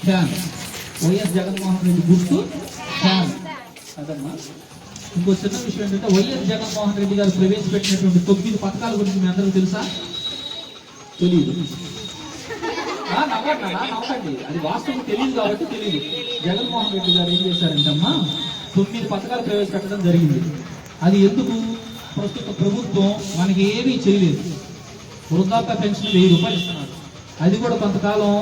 Fan. YS Jaganmohan Reddy గుర్తు fan. అదమ్మా. ఇంకో చిన్న విషయం ఏంటంటే వైఎస్ జగన్మోహన్ రెడ్డి గారు ప్రవేశపెట్టినటువంటి 9 పథకాల గురించి మీ అందరికీ తెలుసా? తెలియదు. నవ్వండి, అది వాస్తవం తెలియదు కాబట్టి తెలియదు. జగన్మోహన్ రెడ్డి గారు ఏం చేశారంటమ్మా 9 పథకాలు ప్రవేశపెట్టడం జరిగింది. అది ఎందుకు? ప్రస్తుత ప్రభుత్వం మనకి ఏమీ చేయలేదు. వృద్ధాప్య పెన్షన్ 1000 రూపాయలు ఇస్తున్నారు. అది కూడా కొంతకాలం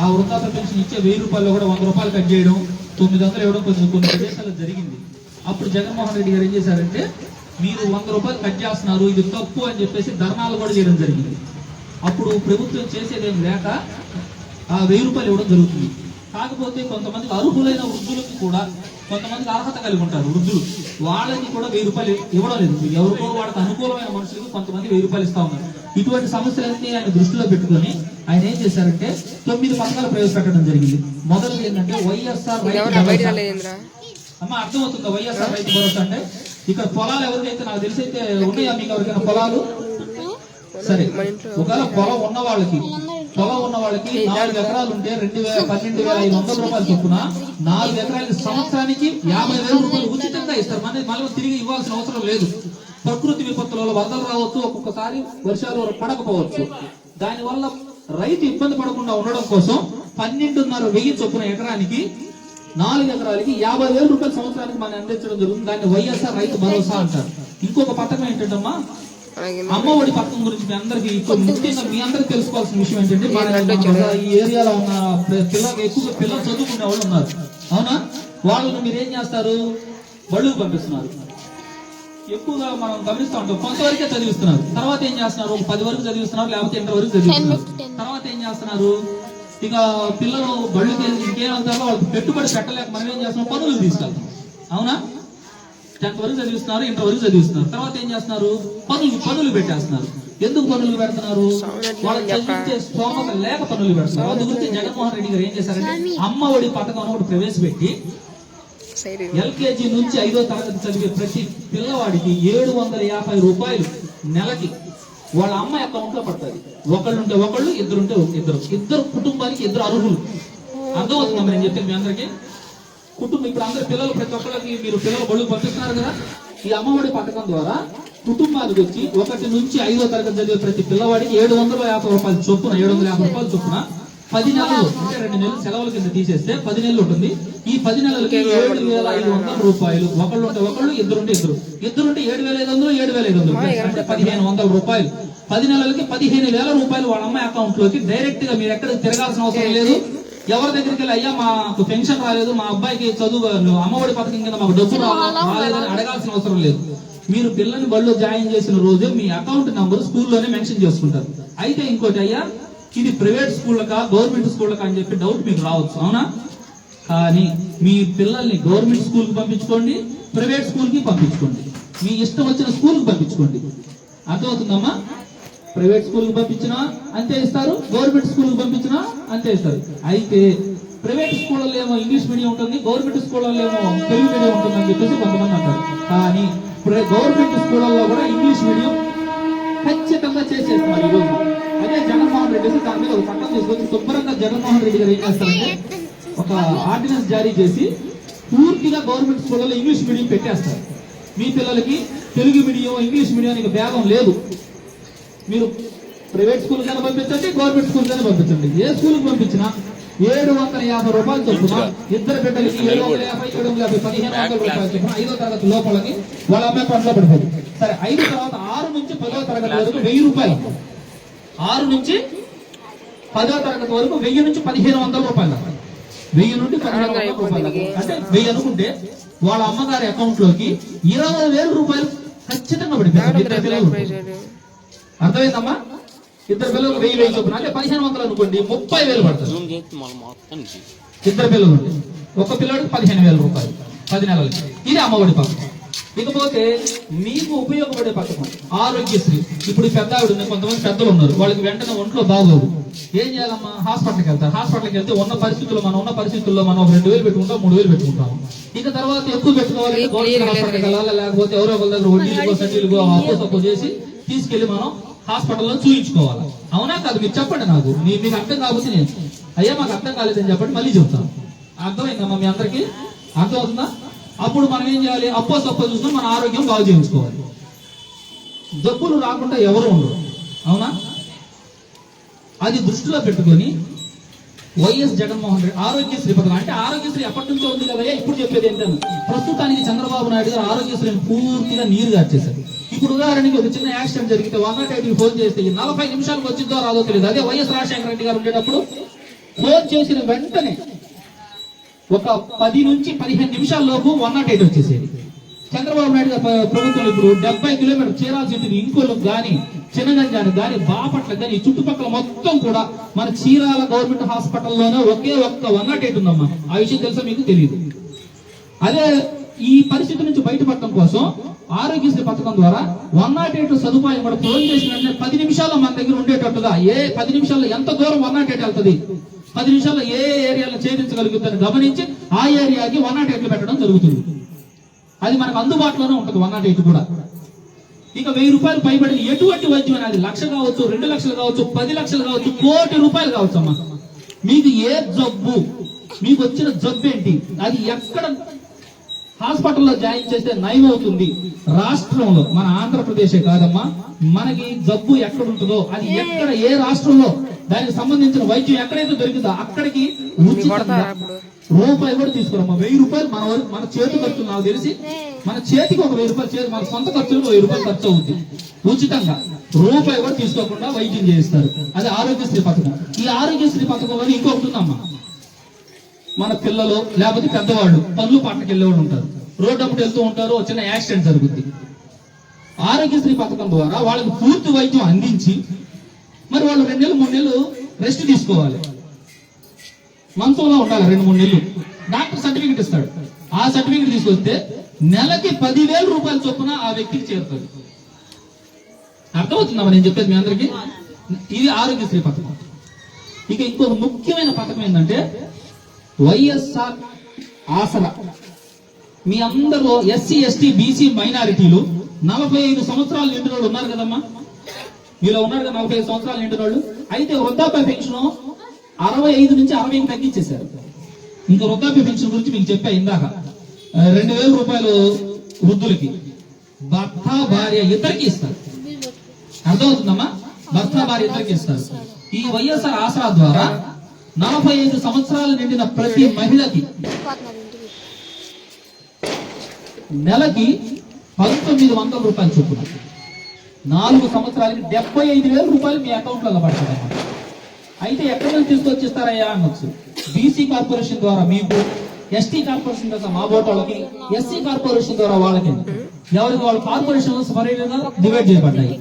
ఆ వృద్ధాప్య పెన్షన్ ఇచ్చే 1000 రూపాయలు కూడా 100 రూపాయలు కట్ చేయడం, 900 ఇవ్వడం కొన్ని ప్రదేశాల్లో జరిగింది. అప్పుడు జగన్మోహన్ రెడ్డి గారు ఏం చేశారంటే మీరు 100 రూపాయలు కట్ చేస్తున్నారు, ఇది తప్పు అని చెప్పేసి ధర్నాలు కూడా చేయడం జరిగింది. అప్పుడు ప్రభుత్వం చేసేదేం లేక ఆ 1000 రూపాయలు ఇవ్వడం జరుగుతుంది. కాకపోతే కొంతమందికి అర్హులైన వృద్ధులకు కూడా కొంతమందికి అర్హత కలిగి ఉంటారు వృద్ధులు, వాళ్ళకి కూడా 1000 రూపాయలు ఇవ్వడం లేదు. ఎవరికో వాళ్ళకి అనుకూలమైన మనుషులకు కొంతమంది 1000 రూపాయలు ఇస్తా ఉన్నారు. ఇటువంటి సమస్యలన్నీ ఆయన దృష్టిలో పెట్టుకుని ఆయన ఏం చేశారంటే 9 పథకాలు ప్రవేశపెట్టడం జరిగింది. మొదలు ఏంటంటే వైఎస్ఆర్ అమ్మ అర్థమవుతుందా? వైఎస్ఆర్ రైతు భరోసా అంటే ఇక్కడ పొలాలు ఎవరికైతే నాకు తెలిసి అయితే ఉన్నాయా మీకు ఎవరికైనా పొలాలు? సరే, ఒకవేళ పొలం ఉన్న వాళ్ళకి 4 ఎకరాలు ఉంటే 12,500 రూపాయలు చొప్పున 4 ఎకరాలకి సంవత్సరానికి 50,000 రూపాయలు ఉచితంగా ఇస్తారు. మళ్ళీ తిరిగి ఇవ్వాల్సిన అవసరం లేదు. ప్రకృతి విపత్తులలో వరదలు రావచ్చు, ఒక్కొక్కసారి వర్షాలు పడకపోవచ్చు. దానివల్ల రైతు ఇబ్బంది పడకుండా ఉండడం కోసం 12,500 చొప్పున ఎకరానికి 4 ఎకరాలకి 50,000 రూపాయలు సంవత్సరానికి మనం అందించడం జరుగుతుంది. దాన్ని వైఎస్ఆర్ రైతు భరోసా అంటారు. ఇంకొక పథకం ఏంటంటమ్మా అమ్మ ఒడి పథకం గురించి మీ అందరికి ముఖ్యంగా మీ అందరికి తెలుసుకోవాల్సిన విషయం ఏంటంటే ఈ ఏరియాలో ఉన్న ఎక్కువగా పిల్లలు చదువుకునే వాళ్ళు ఉన్నారు. అవునా? వాళ్ళను మీరు ఏం చేస్తారు? బడులకు పంపిస్తున్నారు. ఎక్కువగా మనం గమనిస్తూ ఉంటాం, కొంతవరకే చదివిస్తున్నారు. తర్వాత ఏం చేస్తున్నారు? 10 వరకు చదివిస్తున్నారు, లేకపోతే 8 వరకు చదివిస్తున్నారు. తర్వాత ఏం చేస్తున్నారు? ఇక పిల్లలు బళ్ళకి ఇంకేం అవుతారో వాళ్ళకి పెట్టుబడి పెట్టలేక మనం ఏం చేస్తున్నాం? పనులు తీసుకెళ్తాం. అవునా? 10th వరకు చదివిస్తున్నారు, 8 వరకు చదివిస్తున్నారు. తర్వాత ఏం చేస్తున్నారు? పనులు పెట్టేస్తున్నారు. ఎందుకు పనులు పెడుతున్నారు? వాళ్ళకి చదివించే స్తోమత లేక పనులు పెడుతున్నారు. అందు గురించి జగన్మోహన్ రెడ్డి గారు ఏం చేశారంటే అమ్మ ఒడి పథకం ఒకటి ప్రవేశపెట్టి LKG నుంచి 5వ తరగతి చదివే ప్రతి పిల్లవాడికి 750 రూపాయలు నెలకి వాళ్ళ అమ్మ అకౌంట్ లో పడుతుంది. ఒకళ్ళుంటే ఒకళ్ళు, ఇద్దరుంటే ఇద్దరు కుటుంబానికి 2 అర్హులు. అర్థమవుతుందా నేను చెప్పేది మీ అందరికి? కుటుంబం ఇప్పుడు అందరు పిల్లలు ప్రతి ఒక్కరికి మీరు పిల్లలు బడులు పంపిస్తున్నారు కదా. ఈ అమ్మఒడి పథకం ద్వారా కుటుంబాలకు వచ్చి 1 నుంచి 5వ తరగతి చదివే ప్రతి పిల్లవాడికి 750 రూపాయలు చొప్పున 750 రూపాయలు చొప్పున 10 నెలలు అంటే 2 నెలలు సెలవుల కింద తీసేస్తే 10 నెలలు ఉంటుంది. ఈ 10 నెలలకి 7,500 రూపాయలు. ఒకళ్ళుంటే ఒకళ్ళు, ఇద్దరుంటే 7,500 అంటే 1,500 రూపాయలు. 10 నెలలకి 15,000 రూపాయలు వాళ్ళ అమ్మాయి అకౌంట్ లోకి డైరెక్ట్ గా మీరు ఎక్కడికి తిరగాల్సిన అవసరం లేదు. ఎవరి దగ్గరికి వెళ్ళి అయ్యా మాకు పెన్షన్ రాలేదు, మా అబ్బాయికి చదువు అమ్మఒడి పథకం కింద మాకు డబ్బు రాలేదని అడగాల్సిన అవసరం లేదు. మీరు పిల్లల్ని బడిలో జాయిన్ చేసిన రోజు మీ అకౌంట్ నంబర్ స్కూల్లోనే మెన్షన్ చేసుకుంటారు. అయితే ఇంకోటి అయ్యా ఇది ప్రైవేట్ స్కూళ్ళకా గవర్నమెంట్ స్కూళ్ళకా అని చెప్పి డౌట్ మీకు రావచ్చు. అవునా? కానీ మీ పిల్లల్ని గవర్నమెంట్ స్కూల్ కి పంపించుకోండి, ప్రైవేట్ స్కూల్ కి పంపించుకోండి, మీ ఇష్టం వచ్చిన స్కూల్ కి పంపించుకోండి. అర్థమవుతుందమ్మా? ప్రైవేట్ స్కూల్ కి పంపించినా అంతే ఇస్తారు, గవర్నమెంట్ స్కూల్ కి పంపించినా అంతే ఇస్తారు. అయితే ప్రైవేట్ స్కూళ్ళలో ఏమో ఇంగ్లీష్ మీడియం ఉంటుంది, గవర్నమెంట్ స్కూళ్ళలో ఏమో తెలుగు మీడియం ఉంటుంది అని చెప్పేసి కొంతమంది అంటారు. కానీ గవర్నమెంట్ స్కూళ్ళలో కూడా ఇంగ్లీష్ మీడియం ఖచ్చితంగా చేసేస్తున్నారు ఈరోజు. అదే జగన్మోహన్ రెడ్డి దాని మీద ఒక చట్టం తీసుకొచ్చి శుభ్రంగా జగన్మోహన్ రెడ్డి గారు ఏం చేస్తారంటే ఒక ఆర్డినెన్స్ జారీ చేసి పూర్తిగా గవర్నమెంట్ స్కూళ్ళలో ఇంగ్లీష్ మీడియం పెట్టేస్తారు. మీ పిల్లలకి తెలుగు మీడియం ఇంగ్లీష్ మీడియానికి భేదం లేదు. మీరు ప్రైవేట్ స్కూల్ కైనా పంపించండి, గవర్నమెంట్ స్కూల్ కైనా పంపించండి. ఏ స్కూల్కి పంపించినా 750 రూపాయలు చొప్పున ఇద్దరు బిడ్డలకి 750, 1,500 రూపాయలు చొప్పున 5వ తరగతి లోపలకి వాళ్ళ అమ్మాయి పనిలో పడిపోయింది. సరే 5 తర్వాత 6 నుంచి 10వ తరగతి వరకు 1000 రూపాయలు. 6 నుంచి 10వ తరగతి వరకు 1000 నుంచి 1,500 రూపాయలు. 1000 నుండి 1,500 రూపాయలు అంటే 1000 అనుకుంటే వాళ్ళ అమ్మగారి అకౌంట్ లోకి 20,000 రూపాయలు ఖచ్చితంగా పడిపోయింది. అర్థమైందమ్మా? ఇద్దరు పిల్లలు 1000 చొప్పున అంటే 1,500 అనుకోండి, 30,000 పడుతుంది. ఇద్దరు పిల్లలు ఒక పిల్లడికి 15,000 రూపాయలు 10 నెలలకి. ఇది అమ్మఒడి పథకం. ఇకపోతే మీకు ఉపయోగపడే పథకం ఆరోగ్యశ్రీ. ఇప్పుడు పెద్ద ఆవిడ కొంతమంది పెద్దలు ఉన్నారు, వాళ్ళకి వెంటనే ఒంట్లో బాగోదు. ఏం చేయాలమ్మా? హాస్పిటల్కి వెళ్తారు. హాస్పిటల్కి వెళ్తే ఉన్న పరిస్థితుల్లో మనం 2,000 పెట్టుకుంటాం, 3,000 పెట్టుకుంటాం. ఇక తర్వాత ఎక్కువ పెట్టుకోవాలి, గవర్నమెంట్ హాస్పిటల్కి వెళ్ళాలి, లేకపోతే ఎవరో ఒకరి దగ్గర వడ్డీలుగో సడ్డీలుగో అప్పు చేసి తీసుకెళ్లి మనం హాస్పిటల్లో చూయించుకోవాలి. అవునా కాదు? మీరు చెప్పండి నాకు, మీకు అర్థం కాకపోతే నేను అయ్యా మాకు అర్థం కాలేదని చెప్పండి, మళ్ళీ చెప్తాను. అర్థమైందమ్మా మీ అందరికి? అర్థమవుతుందా? అప్పుడు మనం ఏం చేయాలి? అప్పో సప్పో చూసుకొని మన ఆరోగ్యం బాగు చేయించుకోవాలి. జబ్బులు రాకుండా ఎవరు ఉండరు, అవునా? అది దృష్టిలో పెట్టుకొని వైఎస్ జగన్మోహన్ రెడ్డి ఆరోగ్యశ్రీ పథకం, అంటే ఆరోగ్యశ్రీ ఎప్పటి నుంచో ఉంది కదా, ఇప్పుడు చెప్పేది ఏంటంటే ప్రస్తుతానికి చంద్రబాబు నాయుడు గారు ఆరోగ్యశ్రీని పూర్తిగా నీరు గార్చేశారు. ఇప్పుడు ఉదాహరణకి ఒక చిన్న యాక్సిడెంట్ జరిగితే 108కి ఫోన్ చేస్తే 40 నిమిషాలకు వచ్చిందో రాదో తెలియదు. అదే వైఎస్ రాజశేఖర రెడ్డి గారు ఉండేటప్పుడు ఫోన్ చేసిన వెంటనే ఒక 10 నుంచి 15 నిమిషాల లోపు 108 వచ్చేసేది. చంద్రబాబు నాయుడు గారు ప్రభుత్వం ఇప్పుడు 70 కిలోమీటర్లు చేరాల్సింది ఇంకోలకు కానీ, చిన్నగంజానికి కానీ, బాపట్లకు కానీ, చుట్టుపక్కల మొత్తం కూడా మన చీరాల గవర్నమెంట్ హాస్పిటల్లోనే ఒకే ఒక్క 108 ఉందమ్మా. ఆ విషయం తెలుసా మీకు? తెలియదు. అదే ఈ పరిస్థితి నుంచి బయటపడటం కోసం ఆరోగ్యశ్రీ పథకం ద్వారా 108 సదుపాయం కూడా ఫోన్ చేసిన వెంటనే 10 నిమిషాల్లో మన దగ్గర ఉండేటట్టుగా, 10 నిమిషాల్లో ఎంత దూరం 108 వెళ్తుంది, 10 నిమిషాల్లో ఏ ఏరియాలో ఛేదించగలుగుతుందని గమనించి ఆ ఏరియాకి 108 పెట్టడం జరుగుతుంది. అది మనకు అందుబాటులోనే ఉంటుంది 108 కూడా. ఇక 1000 రూపాయలు పైబడి ఎటువంటి వైద్యం అనేది 1,00,000 కావచ్చు, 2 లక్షలు కావచ్చు, 10 లక్షలు కావచ్చు, 1 కోటి రూపాయలు కావచ్చు అమ్మా. మీకు ఏ జబ్బు, మీకు వచ్చిన జబ్బు ఏంటి, అది ఎక్కడ హాస్పిటల్లో జాయిన్ చేస్తే నయం అవుతుంది, రాష్ట్రంలో మన ఆంధ్రప్రదేశే కాదమ్మా, మనకి జబ్బు ఎక్కడ ఉంటుందో అది ఎక్కడ ఏ రాష్ట్రంలో దానికి సంబంధించిన వైద్యం ఎక్కడైతే దొరికిందో అక్కడికి ఉచితంగా రూపాయి కూడా తీసుకురామ్మా. 1000 రూపాయలు మన చేతి ఖర్చు, నాకు తెలిసి మన చేతికి ఒక 1000 రూపాయలు, మన సొంత ఖర్చులకు 1000 రూపాయలు ఖర్చు అవుతుంది. ఉచితంగా రూపాయి కూడా తీసుకోకుండా వైద్యం చేయిస్తారు. అది ఆరోగ్యశ్రీ పథకం. ఈ ఆరోగ్యశ్రీ పథకం అని ఇంకొకటి ఉందమ్మా. మన పిల్లలు లేకపోతే పెద్దవాళ్ళు పనులు పట్టకి వెళ్ళేవాళ్ళు ఉంటారు, రోడ్డు అప్పుడు వెళ్తూ ఉంటారు, చిన్న యాక్సిడెంట్ జరుగుతుంది. ఆరోగ్యశ్రీ పథకం ద్వారా వాళ్ళకి పూర్తి వైద్యం అందించి మరి వాళ్ళు 2 నెలలు 3 నెలలు రెస్ట్ తీసుకోవాలి, మంచంలో ఉండాలి 2-3 నెలలు. డాక్టర్ సర్టిఫికెట్ ఇస్తాడు. ఆ సర్టిఫికెట్ తీసుకొస్తే నెలకి 10,000 రూపాయల చొప్పున ఆ వ్యక్తికి చేరుతుంది. అర్థమవుతుందా నేను చెప్పేది మీ అందరికీ? ఇది ఆరోగ్యశ్రీ పథకం. ఇక ఇంకొక ముఖ్యమైన పథకం ఏంటంటే వైఎస్ఆర్ ఆసరా. మీ అందరూ ఎస్సీ, ఎస్టీ, బీసీ, మైనారిటీలు 45 సంవత్సరాలు నిండిన వాళ్ళు ఉన్నారు కదమ్మా. మీలో ఉన్నారు కదా 45 సంవత్సరాలు నిండిన వాళ్ళు. అయితే వృద్ధాప్య పెన్షన్ 65 నుంచి 60కి తగ్గించేశారు. ఇంకా వృద్ధాప్య పెన్షన్ గురించి మీకు చెప్పా ఇందాక. 2,000 రూపాయలు వృద్ధులకి, భర్త భార్య ఇద్దరికి ఇస్తారు. అర్థమవుతుందమ్మా? భర్త భార్య ఇద్దరికి ఇస్తారు. ఈ వైఎస్ఆర్ ఆసరా ద్వారా 45 సంవత్సరాలు నిండిన ప్రతి మహిళకి నెలకి 1,900 రూపాయలు చొప్పున 4 సంవత్సరాలకి 75,000 రూపాయలు మీ అకౌంట్ లో పడుతుంది. అయితే ఎక్కడి నుంచి తీసుకొచ్చిస్తారయ్యా అనొచ్చు. బీసీ కార్పొరేషన్ ద్వారా మీకు, ఎస్టీ కార్పొరేషన్ ద్వారా మా బోటోళ్ళకి, ఎస్సీ కార్పొరేషన్ ద్వారా వాళ్ళకి, ఎవరికి వాళ్ళ కార్పొరేషన్ సపరేట్గా డివైడ్ చేయబడ్డాయి.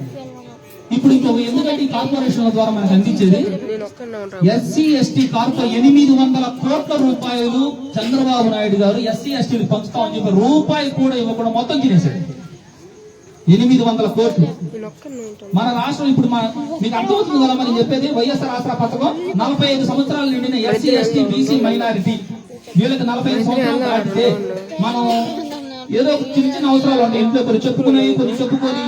ఇప్పుడు ఇంకా ఎందుకంటే ఈ కార్పొరేషన్ల ద్వారా మనకు అందించేది ఎస్సీ ఎస్టీ కార్పొరేషన్ 800 కోట్ల రూపాయలు చంద్రబాబు నాయుడు గారు ఎస్సీ ఎస్టీలు పంచుతామని చెప్పి రూపాయి కూడా ఇవ్వకుండా మొత్తం తినేశాడు. 800 కోట్లు. మన రాష్ట్రం ఇప్పుడు మీకు అర్థమవుతుంది కదా మనం చెప్పేది. వైఎస్ఆర్ ఆసరా పథకం 45 సంవత్సరాలు నిండిన ఎస్సీ ఎస్టీ బీసీ మైనారిటీ వీళ్ళకి 45 సంవత్సరాలు దాటితే మనం ఏదో చిన్న చిన్న అవసరాలు ఉంటాయి ఇంట్లో, కొన్ని చెప్పుకొని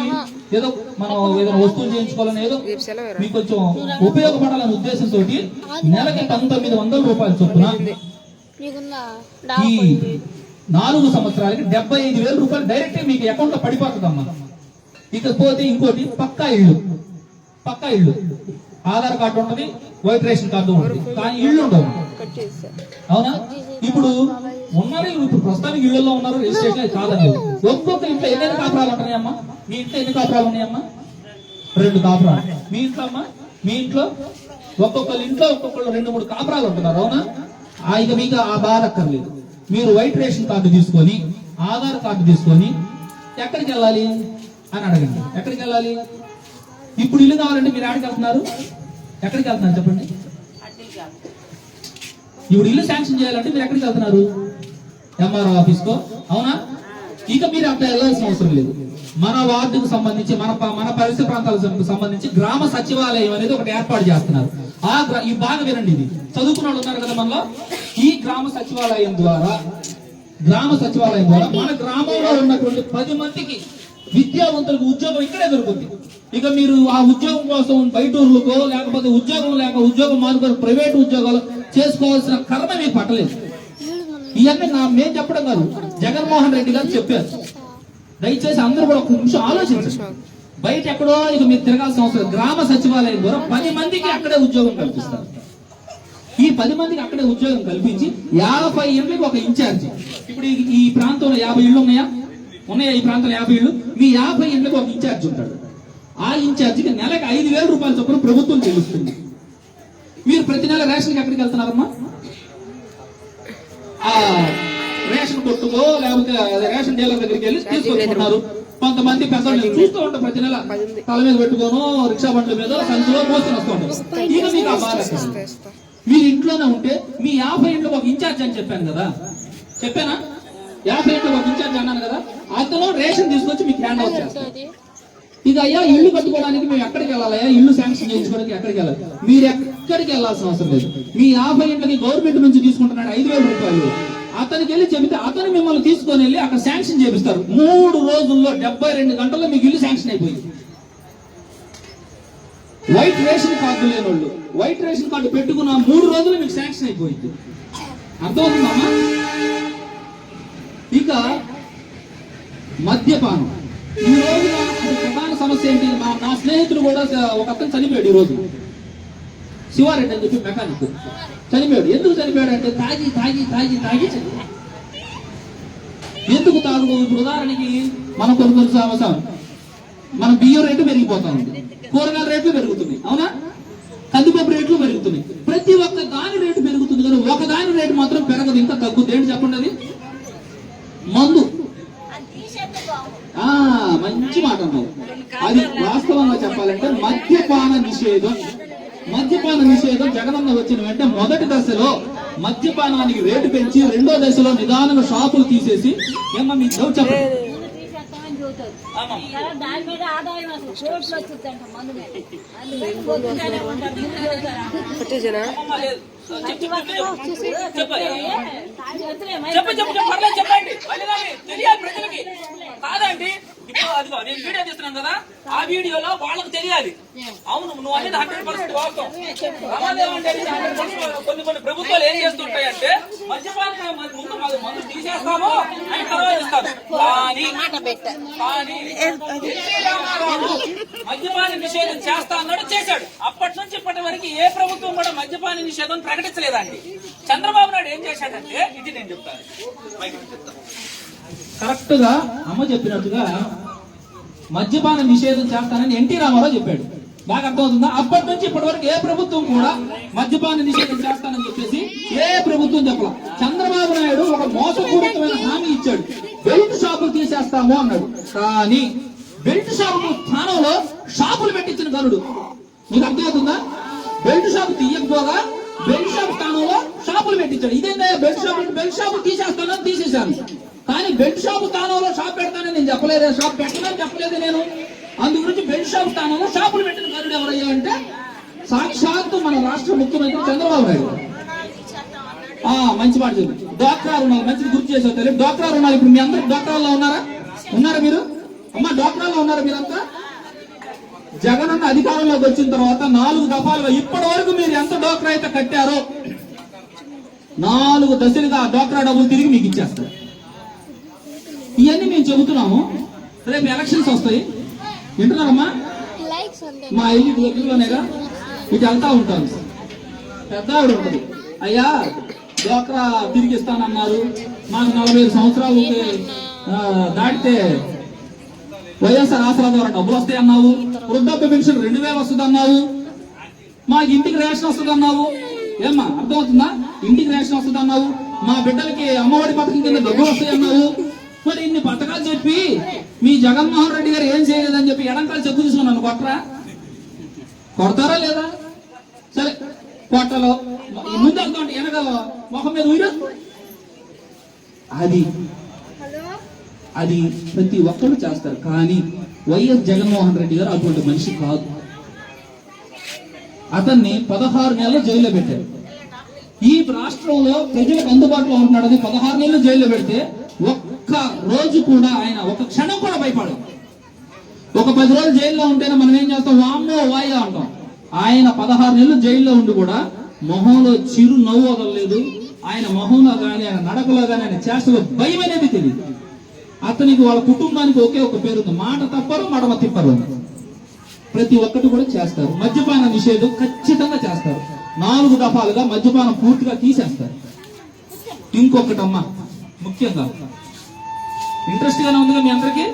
ఏదో మనం ఏదైనా వస్తువులు చేయించుకోవాలని, ఏదో మీకు కొంచెం ఉపయోగపడాలనే ఉద్దేశంతో నెలకి 1,900 రూపాయల చొప్పున ఈ 4 సంవత్సరాలకి 75,000 రూపాయలు డైరెక్ట్ మీకు అకౌంట్ లో పడిపోతుందమ్మా. ఇకపోతే ఇంకోటి పక్కా ఇళ్ళు, ఆధార్ కార్డు ఉంటుంది, వైట్ రేషన్ కార్డు ఉంటుంది, కానీ ఇళ్ళు ఉండవు. అవునా? ఇప్పుడు ప్రస్తుతానికి ఇళ్లలో ఉన్నారు, రిజిస్ట్రేషన్ కాదండి. ఒక్కొక్క ఇంట్లో ఎన్ని కాపురాలు ఉంటున్నాయమ్మా? మీ ఇంట్లో ఎన్ని కాపురాలు ఉన్నాయమ్మా? 2 కాపురాలు. మీ ఇంట్లో అమ్మా? మీ ఇంట్లో ఒక్కొక్కరు 2-3 కాపురాలు ఉంటున్నారు. అవునా? ఇక మీకు ఆ బాధ అక్కర్లేదు. మీరు వైట్ రేషన్ కార్డు తీసుకొని, ఆధార్ కార్డు తీసుకొని ఎక్కడికి వెళ్ళాలి అని అడగండి. ఎక్కడికి వెళ్ళాలి? ఇప్పుడు ఇల్లు కావాలంటే మీరు ఎక్కడికి వెళ్తున్నారు? ఎక్కడికి వెళ్తున్నారు చెప్పండి? ఇప్పుడు ఇల్లు శాంక్షన్ చేయాలంటే మీరు ఎక్కడికి వెళ్తున్నారు? ఎంఆర్ఓ ఆఫీస్కో. అవునా? ఇక మీరు అట్లా వెళ్ళాల్సిన అవసరం లేదు. మన వార్డుకు సంబంధించి, మన పరిసర ప్రాంతాలకు సంబంధించి గ్రామ సచివాలయం అనేది ఒకటి ఏర్పాటు చేస్తున్నారు. ఈ బాగా వినండి, ఇది చదువుకున్న వాళ్ళు ఉన్నారు కదా మనలో. ఈ గ్రామ సచివాలయం ద్వారా మన గ్రామంలో ఉన్నటువంటి 10 మందికి విద్యావంతులకు ఉద్యోగం ఇక్కడే దొరుకుతుంది. ఇక మీరు ఆ ఉద్యోగం కోసం బయట ఊర్లకో, లేకపోతే ఉద్యోగం మానుకొని ప్రైవేట్ ఉద్యోగాలు చేసుకోవాల్సిన కర్మ మీకు పట్టలేదు. ఇవన్నీ మేము చెప్పడం కాదు, జగన్మోహన్ రెడ్డి గారు చెప్పారు. దయచేసి అందరూ కూడా ఒక నిమిషం ఆలోచించండి. బయట ఎక్కడో ఇక మీరు తిరగాల్సిన అవసరం, గ్రామ సచివాలయం ద్వారా 10 మందికి అక్కడే ఉద్యోగం కల్పిస్తారు. ఈ 10 మందికి అక్కడే ఉద్యోగం కల్పించి 50 ఇళ్ళకి ఒక ఇన్ఛార్జి. ఇప్పుడు ఈ ప్రాంతంలో 50 ఇళ్ళు ఉన్నాయా? ఈ ప్రాంతంలో 50 ఇళ్ళు. మీ 50 ఇళ్ళకి ఒక ఇన్ఛార్జి ఉంటాడు. ఆ ఇన్ఛార్జికి నెలకు 5,000 రూపాయల చొప్పున ప్రభుత్వం చెల్లిస్తుంది. మీరు ప్రతి నెల రేషన్కి ఎక్కడికి వెళ్తున్నారమ్మా? ఆ రేషన్ కొట్టుకో లేకపోతే రేషన్ డీలర్ దగ్గరికి వెళ్ళి తీసుకొచ్చుకుంటున్నారు. కొంతమంది పెద్దలు చూస్తూ ఉంటారు, ప్రతి నెల తల మీద పెట్టుకోను రిక్షా బండ్ల మీద సంచులో మోసుకొని వస్తూ ఉంటారు. ఇక మీకు ఆ బాధ మీరు ఇంట్లోనే ఉంటే మీ 50 ఇంట్లోకి ఒక ఇన్ఛార్జ్ అని చెప్పాను కదా, చెప్పానా? 50 ఇంట్లోకి ఒక ఇన్ఛార్జ్ అన్నాను కదా, అతను రేషన్ తీసుకొచ్చి మీకు హ్యాండ్ ఓవర్ చేస్తారు. ఇది అయ్యా ఇల్లు కట్టుకోవడానికి మేము ఎక్కడికి వెళ్ళాలయ్యా, ఇల్లు శాంక్షన్ చేయించుకోవడానికి ఎక్కడికి వెళ్ళాలి? మీరు ఎక్కడికి వెళ్ళాల్సిన అవసరం లేదు. మీ 50 ఇంట్లకి గవర్నమెంట్ నుంచి తీసుకుంటున్నాడు 5,000 రూపాయలు. అతనికి వెళ్ళి చెబితే అతను మిమ్మల్ని తీసుకొని వెళ్ళి అక్కడ శాంక్షన్ చేపిస్తారు. 3 రోజుల్లో 72 గంటల్లో మీకు ఇల్లు శాంక్షన్ అయిపోయింది. వైట్ రేషన్ కార్డు లేని వాళ్ళు వైట్ రేషన్ కార్డు పెట్టుకున్న 3 రోజులు మీకు శాంక్షన్ అయిపోయింది. అర్థమవుతుందమ్మా? ఇక మద్యపానం ఈ రోజున ప్రధాన సమస్య ఏంటి? నా స్నేహితుడు కూడా ఒక అతను చనిపోయాడు. ఈ రోజు శివారెడ్డి అని చెప్పి మెకానిక్ చనిపోయాడు. ఎందుకు చనిపోయాడు అంటే తాగి తాగి తాగి తాగి చనిపోయాడు. ఎందుకు తాగు? ఇప్పుడు ఉదాహరణకి మనం కొన్ని సమస్య, మన బియ్యం రేటు పెరిగిపోతా ఉంది, కూరగాయల రేట్లు పెరుగుతున్నాయి, అవునా? కందిపప్పు రేట్లు పెరుగుతున్నాయి. ప్రతి ఒక్క దాని రేటు పెరుగుతుంది కానీ ఒక దాని రేటు మాత్రం పెరగదు, ఇంకా తగ్గుద్ది. ఏంటి చెప్పండి? అది మందు. మంచి మాట అన్నారు. అది వాస్తవంగా చెప్పాలంటే మద్యపాన నిషేధం జగనన్న వచ్చిన వెంటనే మొదటి దశలో మద్యపానానికి రేటు పెంచి, రెండో దశలో నిదానంగా షాపులు తీసేసి, ఏమన్నా మీకు డౌట్ చెప్పండి? కాదండి, ఇప్పుడు అదిగో నేను వీడియో తీస్తున్నాను కదా, ఆ వీడియోలో వాళ్ళకి తెలియాలి. అవును, నువ్వు అనేది 100% వాస్తవం. కొన్ని ప్రభుత్వాలు ఏం చేస్తుంటాయంటే మద్యపాన ముందు మందు తీసేస్తాము అని తర్వాత ఇస్తారు. కానీ మద్యపాన నిషేధం చేస్తా అన్నాడు, చేశాడు. అప్పటి నుంచి ఇప్పటి వరకు ఏ ప్రభుత్వం కూడా మద్యపాన నిషేధం ప్రకటించలేదండి. చంద్రబాబు నాయుడు ఏం చేశాడంటే, ఇది నేను చెప్తాను, కరెక్ట్ గా అమ్మ చెప్పినట్టుగా మద్యపాన నిషేధం చేస్తానని ఎన్టీ రామారావు చెప్పాడు. బాగా అర్థమవుతుందా? అప్పటి నుంచి ఇప్పటి వరకు ఏ ప్రభుత్వం కూడా మద్యపాన నిషేధం చేస్తానని చెప్పేసి ఏ ప్రభుత్వం చెప్పాల. చంద్రబాబు నాయుడు ఒక మోసపూరితమైన హామీ ఇచ్చాడు, బెల్ట్ షాపులు తీసేస్తాము అన్నాడు. కానీ బెల్ట్ షాపు స్థానంలో షాపులు పెట్టించిన గరుడు. మీకు అర్థమవుతుందా? బెల్ట్ షాపు తీయకపోగా బెల్ట్ షాప్ స్థానంలో షాపులు పెట్టించాడు. ఇదేంటే బెల్ట్ షాపు తీసేస్తానని తీసేశాను, కానీ బెల్ట్ షాప్ స్థానంలో షాప్ పెడతానని నేను చెప్పలేదే, షాప్ పెట్టనని చెప్పలేదు నేను. అందు గురించి బెల్ట్ షాప్ స్థానంలో షాపులు పెట్టిన గరుడు ఎవరయ్యా అంటే సాక్షాత్తు మన రాష్ట్ర ముఖ్యమంత్రి చంద్రబాబు నాయుడు. మంచి మాట చెప్పి డ్వాక్రా రుణాలు మంచిది గుర్తు చేసే తెలియదు. డ్వాక్రా రుణాలు ఇప్పుడు మీ అందరూ డ్వాక్రాల్లో ఉన్నారా మీరు? అమ్మా డ్వాక్రాల్లో ఉన్నారా మీరంతా? జగనన్న అధికారంలోకి వచ్చిన తర్వాత 4 దఫాలుగా ఇప్పటి వరకు మీరు ఎంత డ్వాక్రా అయితే కట్టారో 4 దశలుగా ఆ డ్వాక్రా డబ్బులు తిరిగి మీకు ఇచ్చేస్తారు. ఇవన్నీ మేము చెబుతున్నాము. రేపు ఎలక్షన్స్ వస్తాయి, వింటున్నారమ్మా? మా ఇల్లు దగ్గరలోనేగా, ఇటు వెళ్తా ఉంటాను. పెద్ద ఆవిడ ఉంటుంది, అయ్యా డ్వాక్రా తిరిగి ఇస్తానన్నారు, మాకు 45 సంవత్సరాలు దాటితే వైఎస్ఆర్ ఆసరా ద్వారా డబ్బులు వస్తాయి అన్నావు, వృద్ధాప్య పెన్షన్ 2,000 వస్తుంది అన్నావు, మాకు ఇంటికి రేషన్ వస్తుంది అన్నావు. ఏమ్మా అర్థమవుతుందా? ఇంటికి రేషన్ వస్తుంది అన్నావు, మా బిడ్డలకి అమ్మఒడి పథకం కింద డబ్బులు వస్తాయి అన్నావు. మరి ఇన్ని పథకాలు చెప్పి మీ జగన్మోహన్ రెడ్డి గారు ఏం చేయలేదని చెప్పి ఎడంకాలు చెప్పు తీసుకున్నాను. కొడతారా లేదా? సరే కొట్టలో ముందు వెళ్తా వెనక మొహం మీద ఊరు. అది ప్రతి ఒక్కరు చేస్తారు, కానీ వైఎస్ జగన్మోహన్ రెడ్డి గారు అటువంటి మనిషి కాదు. అతన్ని 16 నెలలు జైల్లో పెట్టారు. ఈ రాష్ట్రంలో ప్రజలకు అందుబాటులో ఉంటున్నాడని 16 నెలలు జైల్లో పెడితే ఒక్క రోజు కూడా ఆయన ఒక క్షణం కూడా భయపడదు. ఒక 10 రోజులు జైల్లో ఉంటేనే మనం ఏం చేస్తాం? వామ్మో వాయా అంటాం. ఆయన 16 నెలలు జైల్లో ఉండి కూడా మొహంలో చిరు నవ్వు వదలలేదు. ఆయన మొహంలో కానీ ఆయన నడకలో కానీ ఆయన చేష్టలో భయం అనేది తెలియదు. అతనికి వాళ్ళ కుటుంబానికి ఒకే ఒక పేరు ఉంది, మాట తప్పరు మడమ తిప్పరు. ప్రతి ఒక్కటి కూడా చేస్తారు. మద్యపాన నిషేధం ఖచ్చితంగా చేస్తారు. 4 దఫాలుగా మద్యపానం పూర్తిగా తీసేస్తారు. ఇంకొకటమ్మా ముఖ్యంగా ఇంట్రెస్ట్ గానే ఉందిగా మీ అందరికి,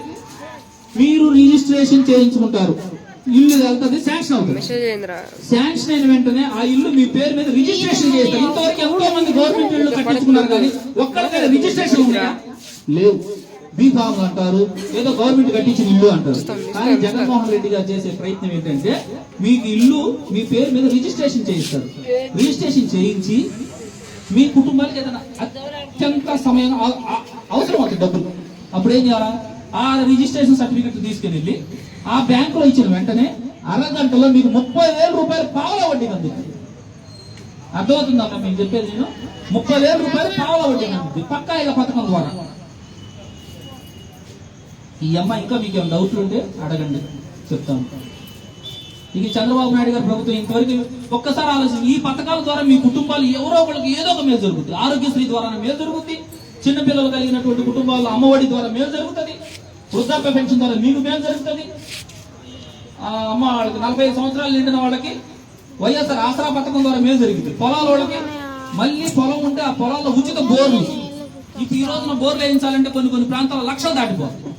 మీరు రిజిస్ట్రేషన్ చేయించుకుంటారు, ఇల్లు వెళ్తుంది, శాంక్షన్ అవుతుంది. శాంక్షన్ అయిన వెంటనే ఆ ఇల్లు మీ పేరు మీద రిజిస్ట్రేషన్ చేస్తారు. ఇంతవరకు ఎంతో మంది గవర్నమెంట్ ఇల్లు కట్టించుకున్నారు, కానీ ఒక్కరికైనా రిజిస్ట్రేషన్ ఉందా? లేవు. బీఫామ్ అంటారు, ఏదో గవర్నమెంట్ కట్టించిన ఇల్లు అంటారు. కానీ జగన్మోహన్ రెడ్డి గారు చేసే ప్రయత్నం ఏంటంటే మీకు ఇల్లు మీ పేరు మీద రిజిస్ట్రేషన్ చేయిస్తారు. రిజిస్ట్రేషన్ చేయించి మీ కుటుంబానికి ఏదైనా అత్యంత సమయం అవసరం అవుతుంది డబ్బులు, అప్పుడు ఏం చేయాలా? ఆ రిజిస్ట్రేషన్ సర్టిఫికెట్ తీసుకుని వెళ్ళి ఆ బ్యాంకులో ఇచ్చిన వెంటనే అరగంటలో మీకు 30,000 రూపాయలు పావలా వడ్డీకి అందుతుంది. అర్థమవుతుందమ్మా మీకు చెప్పేది? నేను 30,000 రూపాయలు పావలా వడ్డీకి అందుతుంది పక్కా ఇక పథకం ద్వారా. ఈ అమ్మ ఇంకా మీకు ఏమైనా డౌట్లు ఉంటే అడగండి, చెప్తాను. ఇక చంద్రబాబు నాయుడు గారి ప్రభుత్వం ఇంతవరకు ఒక్కసారి ఆలోచన, ఈ పథకాల ద్వారా మీ కుటుంబాలు ఎవరో ఒకరికి ఏదో ఒక మేలు జరుగుతుంది. ఆరోగ్యశ్రీ ద్వారా మేలు జరుగుతుంది, చిన్నపిల్లలు కలిగినటువంటి కుటుంబాల్లో అమ్మఒడి ద్వారా మేలు జరుగుతుంది, వృద్ధాప్య పెన్షన్ ద్వారా మీకు మేలు జరుగుతుంది. అమ్మ వాళ్ళకి 45 సంవత్సరాలు నిండిన వాళ్ళకి వైఎస్ఆర్ ఆసరా పథకం ద్వారా మేలు జరుగుతుంది. పొలాల వాళ్ళకి మళ్ళీ పొలం ఉంటే ఆ పొలాల్లో ఉచిత బోర్లు. ఇప్పుడు ఈ రోజున బోర్లు వేయించాలంటే కొన్ని ప్రాంతాల్లో లక్షలు దాటిపోతుంది,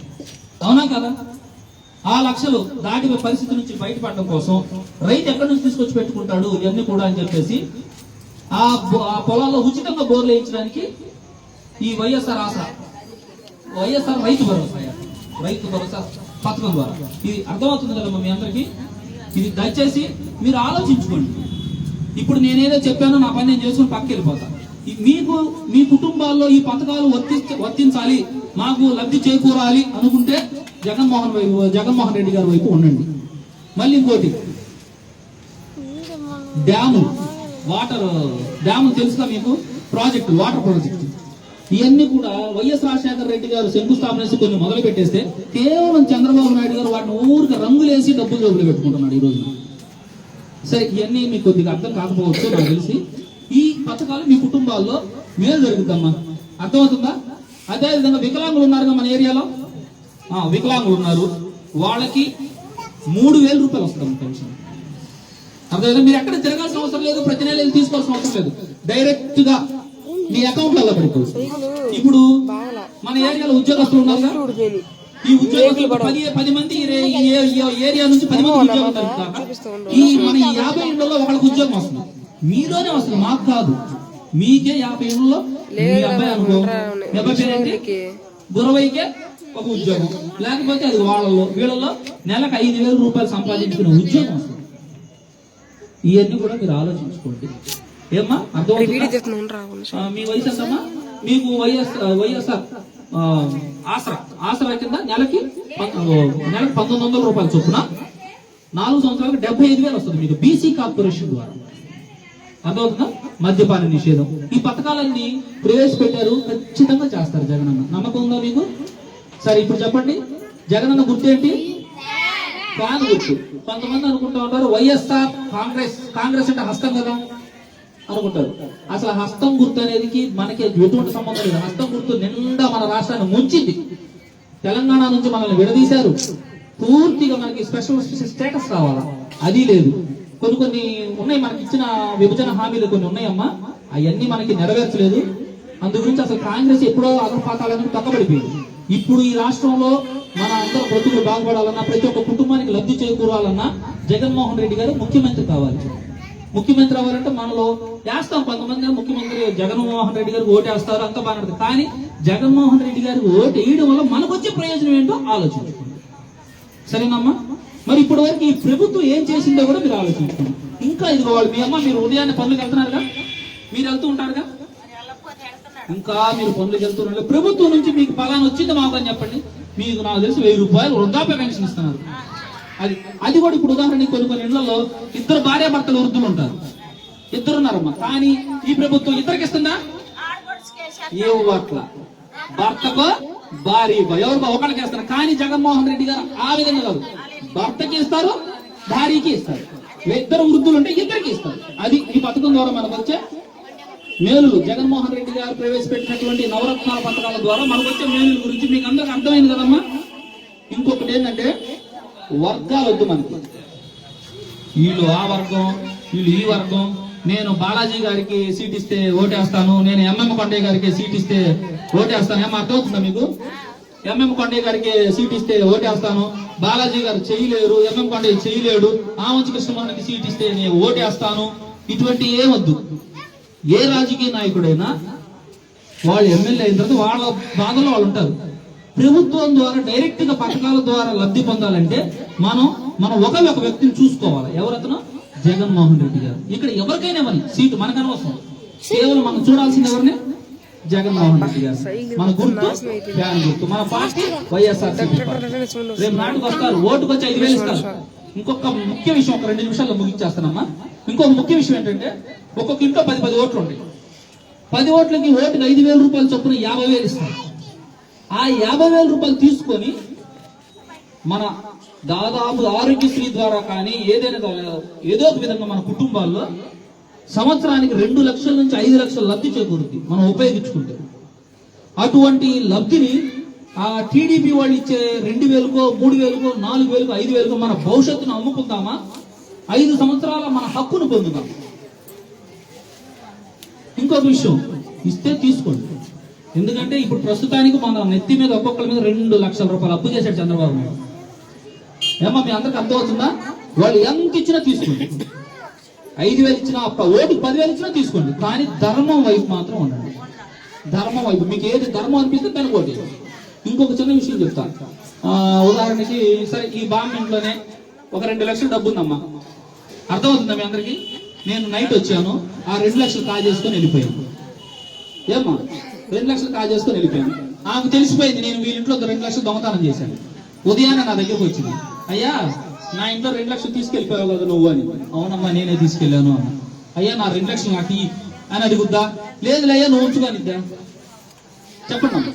అవునా కదా? ఆ లక్షలు దాటిపోయే పరిస్థితి నుంచి బయటపడడం కోసం రైతు ఎక్కడి నుంచి తీసుకొచ్చి పెట్టుకుంటాడు ఇవన్నీ కూడా అని చెప్పేసి ఆ పొలాల్లో ఉచితంగా బోర్లు వేయించడానికి ఈ వైఎస్ఆర్ ఆసరా, వైఎస్ఆర్ రైతు భరోసా పథకం ద్వారా. ఇది అర్థమవుతుంది కదా మీ అందరికి? ఇది దయచేసి మీరు ఆలోచించుకోండి. ఇప్పుడు నేనేదో చెప్పానో నా పని నేను చేసుకుని పక్కకి వెళ్ళిపోతాను. మీకు మీ కుటుంబాల్లో ఈ పథకాలు వర్తించాలి, మాకు లబ్ధి చేకూరాలి అనుకుంటే జగన్మోహన్ రెడ్డి గారి వైపు ఉండండి. మళ్ళీ ఇంకోటి, డ్యాములు తెలుసుగా మీకు? ప్రాజెక్టు, వాటర్ ప్రాజెక్టు, ఇవన్నీ కూడా వైఎస్ రాజశేఖర రెడ్డి గారు శంకుస్థాపన చేసి కొన్ని మొదలు పెట్టేస్తే కేవలం చంద్రబాబు నాయుడు గారు వాటిని ఊరికి రంగులేసి డబ్బులు జోబులు పెట్టుకుంటున్నాడు ఈ రోజు. సరే, ఇవన్నీ మీకు కొద్దిగా అర్థం కాకపోవచ్చు నాకు తెలిసి. ఈ పథకాలు మీ కుటుంబాల్లో మేలు జరుగుద్దమ్మా, అర్థమవుతుందా? అదేవిధంగా వికలాంగులు ఉన్నారుగా మన ఏరియాలో, వికలాంగులు ఉన్నారు, వాళ్ళకి 3,000 రూపాయలు వస్తుంది పెన్షన్. అర్థమైందా? మీరు ఎక్కడ తిరగాల్సిన అవసరం లేదు, ప్రతి నెల తీసుకోవాల్సిన అవసరం లేదు, డైరెక్ట్ గా మీ అకౌంట్ లో పడిపోతుంది. ఇప్పుడు మన ఏరియాలో ఉద్యోగస్తులు ఉన్నారుగా, ఈ ఉద్యోగస్తులు 10 మంది ఏరియా నుంచి 10 మంది ఉద్యోగం దొరుకుతాక ఈ మన 50 ఇళ్లలో ఒకళ్ళకి ఉద్యోగం వస్తుంది. మీలోనే వస్తుంది, మాకు కాదు. మీకే 50 ఇళ్లలో మీ అబ్బాయి అనుకో, మీ అబ్బాయి గురవైకే ఒక ఉద్యోగం, లేకపోతే అది వీళ్ళలో నెలకు 5,000 రూపాయలు సంపాదించుకునే ఉద్యోగం వస్తుంది. ఇవన్నీ కూడా మీరు ఆలోచించుకోండి. ఏమ్మా అర్థమవుతుందా? మీ వయసు ఎంతమ్మా? మీకు వైఎస్ఆర్ ఆసరా కింద నెలకి 1,900 రూపాయలు చొప్పున 4 సంవత్సరాలకు 75,000 వస్తుంది మీకు బీసీ కార్పొరేషన్ ద్వారా. అర్థమవుతుందా? మద్యపాన నిషేధం, ఈ పథకాలన్నీ ప్రవేశపెట్టారు, ఖచ్చితంగా చేస్తారు జగనన్న. నమ్మకం ఉందా మీకు? సరే, ఇప్పుడు చెప్పండి, జగనన్న గుర్తు ఏంటి? ఫ్యాన్ గుర్తు. కొంతమంది అనుకుంటా ఉంటారు వైఎస్ఆర్ కాంగ్రెస్ అంటే హస్తం కదా అనుకుంటారు. అసలు హస్తం గుర్తు అనేది మనకి ఎటువంటి సంబంధం లేదు. హస్తం గుర్తు నిండా మన రాష్ట్రాన్ని ముంచింది. తెలంగాణ నుంచి మనల్ని విడదీశారు, పూర్తిగా మనకి స్పెషల్ స్టేటస్ కావాలా, అది లేదు. కొన్ని ఉన్నాయి, మనకి ఇచ్చిన విభజన హామీలు కొన్ని ఉన్నాయమ్మా, అవన్నీ మనకి నెరవేర్చలేదు. అందు గురించి అసలు కాంగ్రెస్ ఎప్పుడో అగ్రపాతాలను తక్కబడిపోయింది. ఇప్పుడు ఈ రాష్ట్రంలో మన అందరూ బ్రతుకులు బాగుపడాలన్నా, ప్రతి ఒక్క కుటుంబానికి లబ్ధి చేకూరాలన్నా జగన్మోహన్ రెడ్డి గారు ముఖ్యమంత్రి కావాలి. ముఖ్యమంత్రి అవ్వాలంటే మనలో వేస్తాం, కొంతమంది ముఖ్యమంత్రి జగన్మోహన్ రెడ్డి గారికి ఓటు వేస్తారు, అంత బాగుంటుంది. కానీ జగన్మోహన్ రెడ్డి గారికి ఓటు వేయడం వల్ల మనకు వచ్చే ప్రయోజనం ఏంటో ఆలోచించుకోండి, సరేనమ్మా? మరి ఇప్పటి వరకు ఈ ప్రభుత్వం ఏం చేసిందో కూడా మీరు ఆలోచించుకోండి. ఇంకా ఇది వాళ్ళు మీ అమ్మ, మీరు ఉదయాన్నే పనులకు వెళ్తున్నారుగా, మీరు వెళ్తూ ఉంటారుగా, ఇంకా మీరు పనులకు వెళ్తున్నారు. ప్రభుత్వం నుంచి మీకు ఫలానా వచ్చింది మాకు అని చెప్పండి. మీకు నాకు తెలిసి 1,000 రూపాయలు వృద్ధాప్య పెన్షన్ ఇస్తున్నారు. అది కూడా ఇప్పుడు ఉదాహరణకి కొన్ని ఇళ్లలో 2 భార్యాభర్తలు వృద్ధులు ఉంటారు, 2 ఉన్నారమ్మా. కానీ ఈ ప్రభుత్వం 2కి ఇస్తుందా? అట్లా భర్తకు భార్య ఎవరికో ఒకరికి ఇస్తారు. కానీ జగన్మోహన్ రెడ్డి గారు ఆ విధంగా కాదు, భర్తకి ఇస్తారు, భార్యకి ఇస్తారు. ఇద్దరు వృద్ధులు ఉంటే ఇద్దరికి ఇస్తారు. అది ఈ పథకం ద్వారా మనకు వచ్చే మేలులు. జగన్మోహన్ రెడ్డి గారు ప్రవేశపెట్టినటువంటి నవరత్నాల పథకాల ద్వారా మనకు వచ్చే మేలుల గురించి మీకు అందరికి అర్థమైంది కదమ్మా. ఇంకొకటి ఏంటంటే వర్గాలు వద్దు మనకి. వీళ్ళు ఆ వర్గం, వీళ్ళు ఈ వర్గం. నేను బాలాజీ గారికి సీట్ ఇస్తే ఓటేస్తాను, నేను ఎంఎం కొండయ్య గారికి సీట్ ఇస్తే ఓటేస్తాను. ఏమో అర్థమవుతుందా మీకు? ఎంఎం కొండయ్య గారికి సీట్ ఇస్తే ఓటేస్తాను, బాలాజీ గారు చేయలేరు, ఎంఎం కొండయ్య చేయలేడు, ఆమంచి కృష్ణమోహన్కి సీట్ ఇస్తే నేను ఓటేస్తాను. ఇటువంటి ఏమొద్దు. ఏ రాజకీయ నాయకుడైనా వాళ్ళు ఎమ్మెల్యే అయిన తర్వాత వాళ్ళ బాధలో వాళ్ళు ఉంటారు. ప్రభుత్వం ద్వారా డైరెక్ట్ గా పథకాల ద్వారా లబ్ధి పొందాలంటే మనం ఒక వ్యక్తిని చూసుకోవాలి. ఎవరతను? జగన్మోహన్ రెడ్డి గారు. ఇక్కడ ఎవరికైనా మరి సీటు మనకు అనవసరం. కేవలం మనం చూడాల్సింది ఎవరిని? జగన్మోహన్ రెడ్డి గారు. మన గుర్తు ఫ్యాన్ గుర్తు, మన పార్టీ వైఎస్ఆర్సీపీ పార్టీ. రేపు నాటికి వస్తారు, ఓటుకు వచ్చి 5,000 ఇస్తారు. ఇంకొక ముఖ్య విషయం, ఒక 2 నిమిషాల్లో ముగించేస్తానమ్మా. ఇంకొక ముఖ్య విషయం ఏంటంటే ఒక్కొక్క ఇంట్లో 10 ఓట్లు ఉంటాయి. 10 ఓట్లకి ఓటుకి 5,000 రూపాయలు చొప్పున 50,000 ఇస్తారు. ఆ 50,000 రూపాయలు తీసుకొని మన దాదాపు ఆరోగ్యశ్రీ ద్వారా కానీ ఏదైనా ఏదో ఒక విధంగా మన కుటుంబాల్లో సంవత్సరానికి 2 లక్షల నుంచి 5 లక్షల లబ్ధి చేకూరుతుంది మనం ఉపయోగించుకుంటే. అటువంటి లబ్ధిని ఆ టీడీపీ వాళ్ళు ఇచ్చే 2,000కో 3,000కో 4,000కో 5,000కో మన భవిష్యత్తును అమ్ముకుందామా? 5 సంవత్సరాల మన హక్కును పొందుదాం. ఇంకొక విషయం, ఇస్తే తీసుకోండి. ఎందుకంటే ఇప్పుడు ప్రస్తుతానికి మన నెత్తి మీద ఒక్కొక్కరి మీద 2 లక్షల రూపాయలు అప్పు చేశాడు చంద్రబాబు నాయుడు. ఏమో మీ అందరికి అర్థమవుతుందా? వాళ్ళు ఎంత ఇచ్చినా తీసుకోండి. 5,000 ఇచ్చినా, ఓటుకి 10,000 ఇచ్చినా తీసుకోండి. కానీ ధర్మం వైపు మాత్రం ఉండండి. ధర్మం వైపు మీకు ఏది ధర్మం అనిపిస్తే దానికి ఓటు. ఇంకొక చిన్న విషయం చెప్తాను. ఉదాహరణకి సరే, ఈ బామ్మ ఇంట్లోనే ఒక 2 లక్షలు డబ్బు ఉందమ్మా. అర్థమవుతుందా మీ అందరికి? నేను నైట్ వచ్చాను, ఆ 2 లక్షలు కాజేసుకొని వెళ్ళిపోయాను. ఏమ్మా, 2 లక్షలు కాజేసుకొని వెళ్ళిపోయాను. ఆమెకు తెలిసిపోయింది నేను వీళ్ళ ఇంట్లో 2 లక్షలు దొంగతనం చేశాను. ఉదయాన్నే నా దగ్గరకు వచ్చింది, అయ్యా నా ఇంట్లో 2 లక్షలు తీసుకెళ్ళిపోయావు కదా నువ్వు అని. అవునమ్మా నేనే తీసుకెళ్ళాను అన్న. అయ్యా నా 2 లక్షలు నాకు ఇయ్యి అని అడుగుద్దా? లేదు అయ్యా నువ్వు ఉంచుకోనిద్దా? చెప్పండి అమ్మా.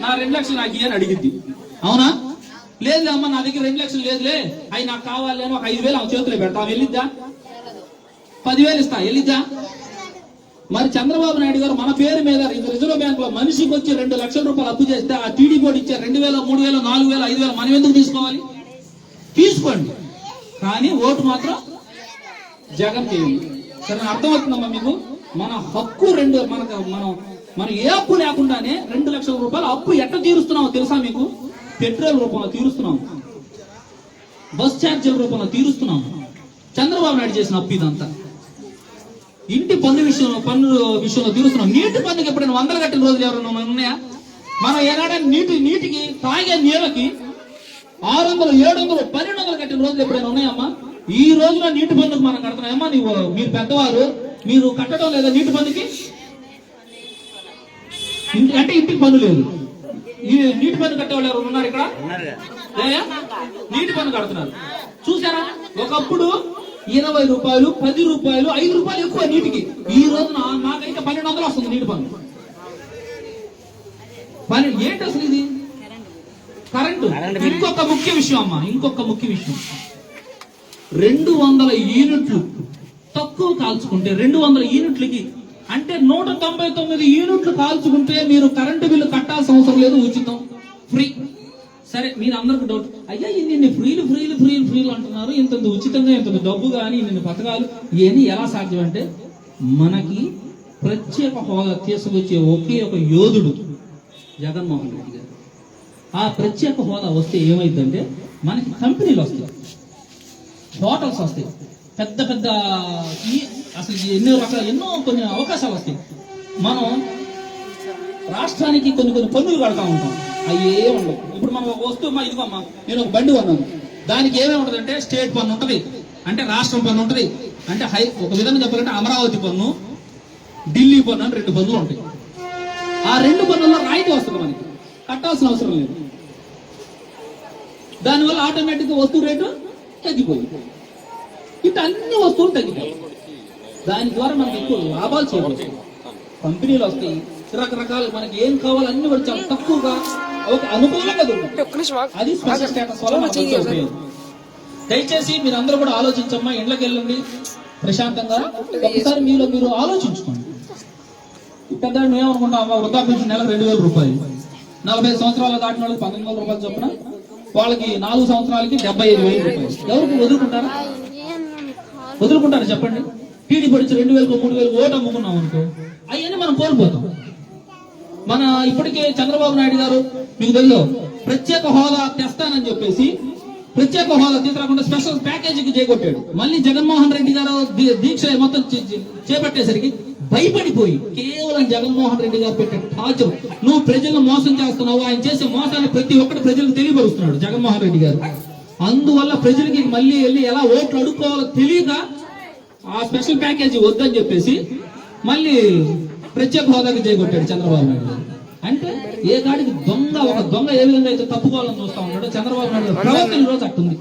నా 2 లక్షలు నాకు ఇయ్యి అని అడిగిద్ది, అవునా? లేదు అమ్మ నా దగ్గర 2 లక్షలు లేదులే, అవి నాకు కావాలి అని ఒక 5,000 ఆమె చేతులు పెడతా. వెళ్ళిద్దా? 10,000 ఇస్తా, వెళ్ళిద్దా? మరి చంద్రబాబు నాయుడు గారు మన పేరు మీద రిజర్వ్ బ్యాంక్ లో మనిషికి వచ్చి 2 లక్షల రూపాయలు అప్పు చేస్తే ఆ టీడీ బోర్డు ఇచ్చే 2,000, 3,000, 4,000, 5,000 మనం ఎందుకు తీసుకోవాలి? తీసుకోండి, కానీ ఓటు మాత్రం జగన్ చేయండి. సరే అర్థమవుతుందమ్మా మీకు? మన హక్కు మనం ఏ అప్పు లేకుండానే 2 లక్షల రూపాయలు అప్పు ఎట్లా తీరుస్తున్నామో తెలుసా మీకు? పెట్రోల్ రూపంలో తీరుస్తున్నాం, బస్ ఛార్జీల రూపంలో తీరుస్తున్నాం. చంద్రబాబు నాయుడు చేసిన అప్పు ఇదంతా. ఇంటి పన్ను విషయంలో తీరుస్తున్నాం. నీటి పన్నుకి ఎప్పుడైనా 100 కట్టిన రోజులు ఎవరైనా ఉన్నాయా? మనం ఏనాడైనా నీటికి తాగే నీళ్ళకి 600, 700, 1,200 కట్టిన రోజులు ఎప్పుడైనా ఉన్నాయమ్మా? ఈ రోజున నీటి పన్నుకు మనం కడుతున్నాయమ్మా. మీరు పెద్దవారు, మీరు కట్టడం లేదా నీటి పన్నుకి? అంటే ఇంటికి పన్ను లేదు, ఈ నీటి పన్ను కట్టేవాళ్ళు ఎవరు ఉన్నారు ఇక్కడ? నీటి పన్ను కడుతున్నారు. చూసారా? ఒకప్పుడు 20 రూపాయలు, 10 రూపాయలు, 5 రూపాయలు ఎక్కువ నీటికి. ఈ రోజున మాకైతే 1,200 వస్తుంది నీటి పన్ను. ఏంటి అసలు ఇది? కరెంటు. ఇంకొక ముఖ్య విషయం అమ్మా, ఇంకొక ముఖ్య విషయం, 200 యూనిట్లు తక్కువ కాల్చుకుంటే 200 యూనిట్లకి అంటే 199 యూనిట్లు కాల్చుకుంటే మీరు కరెంటు బిల్లు కట్టాల్సిన అవసరం లేదు, ఉచితం, ఫ్రీ. సరే మీరు అందరికి డౌట్, అయ్యా ఇన్ని ఫ్రీలు అంటున్నారు, ఇంత ఉచితంగా ఇంత డబ్బు కానీ ఇన్ని పథకాలు ఇవన్నీ ఎలా సాధ్యం అంటే మనకి ప్రత్యేక హోదా తీసుకొచ్చే ఒకే ఒక యోధుడు జగన్మోహన్ రెడ్డి గారు. ఆ ప్రత్యేక హోదా వస్తే ఏమైందంటే మనకి కంపెనీలు వస్తాయి, హోటల్స్ వస్తాయి, పెద్ద అసలు ఎన్నో కొన్ని అవకాశాలు వస్తాయి. మనం రాష్ట్రానికి కొన్ని పన్నులు కడతా ఉంటాం, అవి ఏ ఉండవు. ఇప్పుడు మనం ఒక వస్తువు ఇదిగోమ్మా, నేను ఒక బండి కొన్నాను, దానికి ఏమేమి ఉంటుంది అంటే స్టేట్ పన్ను ఉంటుంది, అంటే రాష్ట్రం పన్ను ఉంటుంది, అంటే ఒక విధంగా చెప్పాలంటే అమరావతి పన్ను, ఢిల్లీ పన్ను అని 2 పన్నులు ఉంటాయి. ఆ 2 పన్నుల్లో రాయితీ వస్తుంది, మనకి కట్టాల్సిన అవసరం లేదు. దానివల్ల ఆటోమేటిక్గా వస్తువు రేటు తగ్గిపోయింది. ఇట్లా అన్ని వస్తువులు తగ్గిపోయి దాని ద్వారా మనకి ఎక్కువ లాభాలు చేయవచ్చు. కంపెనీలు వస్తాయి, రకరకాలు మనకి ఏం కావాలో అన్ని కూడా చాలా తక్కువగా ఒక అనుకూలంగా దొరుకుతుంది. అది స్పెషల్ స్టేటస్ వల్ల మనకు ఉపయోగం. దయచేసి మీరు అందరూ కూడా ఆలోచించమ్మా, ఇండ్లకి వెళ్ళండి ప్రశాంతంగా, ఒకసారి మీరు ఆలోచించుకోండి. పెద్ద ఏమనుకుంటాం, వృద్ధా పెన్షన్ నెలకు 2,000 రూపాయలు, 40 సంవత్సరాలు దాటిన వాళ్ళకి 19,000 రూపాయలు చొప్పున, వాళ్ళకి 4 సంవత్సరాలకి 75,000 రూపాయలు. ఎవరికి వదులుకుంటారా చెప్పండి? టీడీ పడిచి 2,000 3,000 ఓటు అమ్ముకున్నాం అనుకో, అవన్నీ మనం కోల్పోతాం. మన ఇప్పటికే చంద్రబాబు నాయుడు గారు మీకు తెలుసు ప్రత్యేక హోదా తెస్తానని చెప్పేసి ప్రత్యేక హోదా తీసుకురాకుండా స్పెషల్ ప్యాకేజీకి చేకొట్టాడు. మళ్ళీ జగన్మోహన్ రెడ్డి గారు దీక్ష మొత్తం చేపట్టేసరికి భయపడిపోయి కేవలం జగన్మోహన్ రెడ్డి గారు పెట్టే టార్చర్, నువ్వు ప్రజలను మోసం చేస్తున్నావు, ఆయన చేసే మోసాన్ని ప్రతి ఒక్కటి ప్రజలకు తెలియపరుస్తున్నాడు జగన్మోహన్ రెడ్డి గారు. అందువల్ల ప్రజలకి మళ్ళీ వెళ్ళి ఎలా ఓట్లు అడుక్కోవాలో తెలియక ఆ స్పెషల్ ప్యాకేజీ వద్దని చెప్పేసి మళ్ళీ ప్రత్యేక హోదాకి చేకొట్టాడు చంద్రబాబు నాయుడు గారు. అంటే ఏ కాడికి ఒక దొంగ ఏ విధంగా అయితే తప్పుకోవాలని చూస్తా ఉన్నాడో చంద్రబాబు నాయుడు ప్రవర్తన ఈ రోజు అట్టుంది.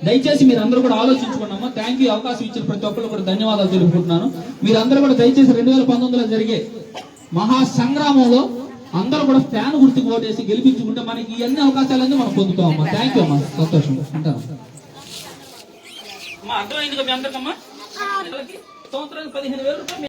దయచేసి మీరు అందరూ కూడా ఆలోచించుకోండి అమ్మా. థ్యాంక్ యూ, అవకాశం ఇచ్చిన ప్రతి ఒక్కరు కూడా ధన్యవాదాలు తెలుపుకుంటున్నాను. మీరందరూ కూడా దయచేసి 2019లో జరిగే మహా సంగ్రామంలో అందరూ కూడా ఫ్యాన్ గుర్తుకు ఓటేసి గెలిపించుకుంటే మనకి ఈ అన్ని అవకాశాలన్నీ మనం పొందుతాం అమ్మా. థ్యాంక్ యూ అమ్మా, సంతోషం. ఉంటాను. అర్థమైంది మీ అందరికమ్మా. సంవత్సరానికి 15,000 రూపాయలు